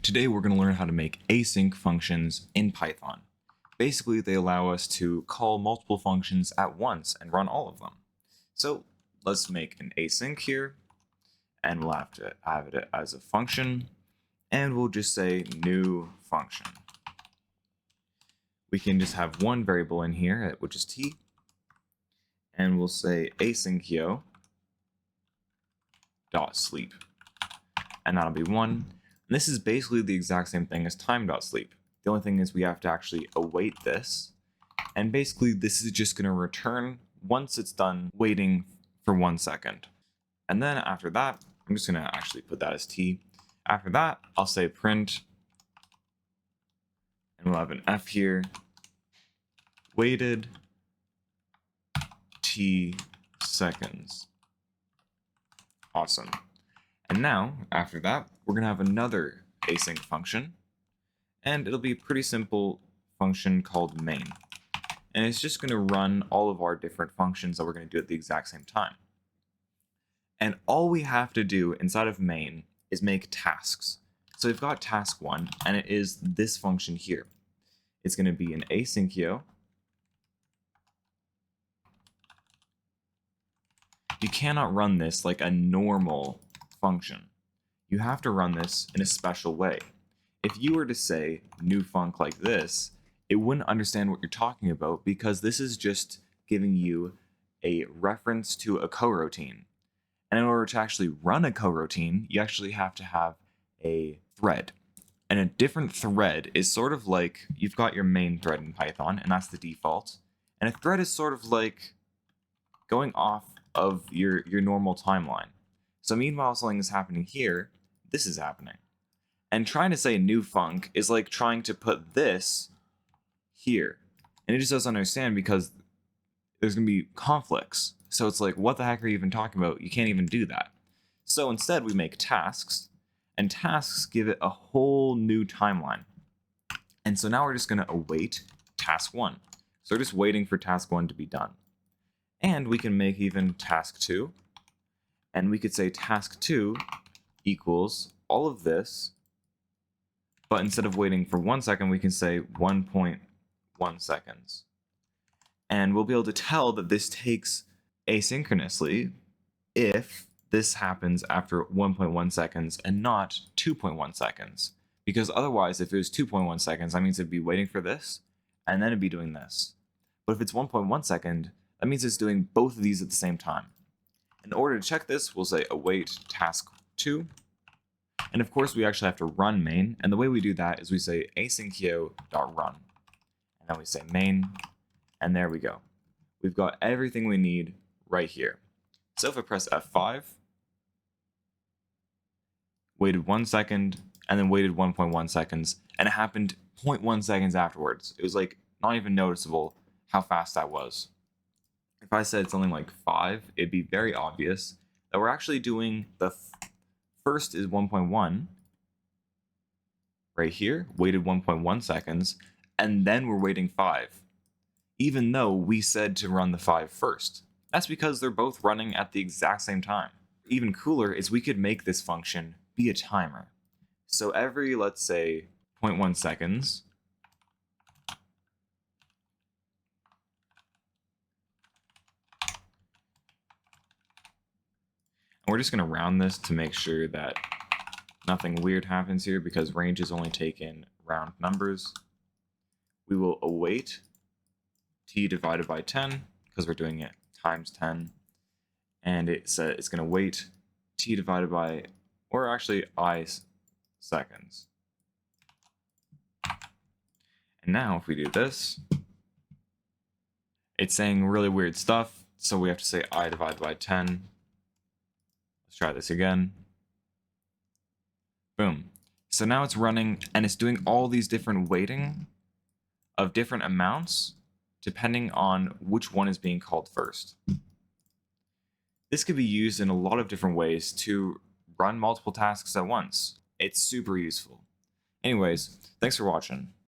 Today we're going to learn how to make async functions in Python. Basically, they allow us to call multiple functions at once and run all of them. So let's make an async here, and we'll have to have it as a function, and we'll just say new function. We can just have one variable in here, which is t, and we'll say asyncio dot sleep, and that'll be 1. And this is basically the exact same thing as time.sleep. The only thing is we have to actually await this. And basically this is just going to return once it's done waiting for 1 second. And then after that, I'm just going to actually put that as t. After that, I'll say print. And we'll have an f here. Waited t seconds. Awesome. And now, after that, we're going to have another async function, and it'll be a pretty simple function called main. And it's just going to run all of our different functions that we're going to do at the exact same time. And all we have to do inside of main is make tasks. So we've got task 1, and it is this function here. It's going to be an asyncio. You cannot run this like a normal function. You have to run this in a special way. If you were to say new func like this, it wouldn't understand what you're talking about because this is just giving you a reference to a coroutine. And in order to actually run a coroutine, you actually have to have a thread. And a different thread is sort of like you've got your main thread in Python, and that's the default. And a thread is sort of like going off of your normal timeline. So meanwhile something is happening here, this is happening. And trying to say new func is like trying to put this here. And it just doesn't understand because there's going to be conflicts. So it's like, what the heck are you even talking about? You can't even do that. So instead we make tasks, and tasks give it a whole new timeline. And so now we're just going to await task 1. So we're just waiting for task 1 to be done. And we can make even task 2. And we could say task 2 equals all of this, but instead of waiting for 1 second, we can say 1.1 seconds. And we'll be able to tell that this takes asynchronously if this happens after 1.1 seconds and not 2.1 seconds. Because otherwise, if it was 2.1 seconds, that means it'd be waiting for this, and then it'd be doing this. But if it's 1.1 second, that means it's doing both of these at the same time. In order to check this, we'll say await task 2. And of course, we actually have to run main. And the way we do that is we say asyncio.run. And then we say main. And there we go. We've got everything we need right here. So if I press F5, waited 1 second, and then waited 1.1 seconds, and it happened 0.1 seconds afterwards. It was like not even noticeable how fast that was. If I said something like 5, it'd be very obvious that we're actually doing the first is 1.1 right here, waited 1.1 seconds, and then we're waiting 5, even though we said to run the 5 first. That's because they're both running at the exact same time. Even cooler is we could make this function be a timer. So every, let's say, 0.1 seconds, we're just going to round this to make sure that nothing weird happens here because ranges only take in round numbers. We will await t divided by 10 because we're doing it times 10. And it's going to wait t divided by, or actually I seconds. And now if we do this, it's saying really weird stuff. So we have to say I divided by 10. Let's try this again. Boom. So now it's running and it's doing all these different weighting of different amounts depending on which one is being called first. This could be used in a lot of different ways to run multiple tasks at once. It's super useful. Anyways, thanks for watching.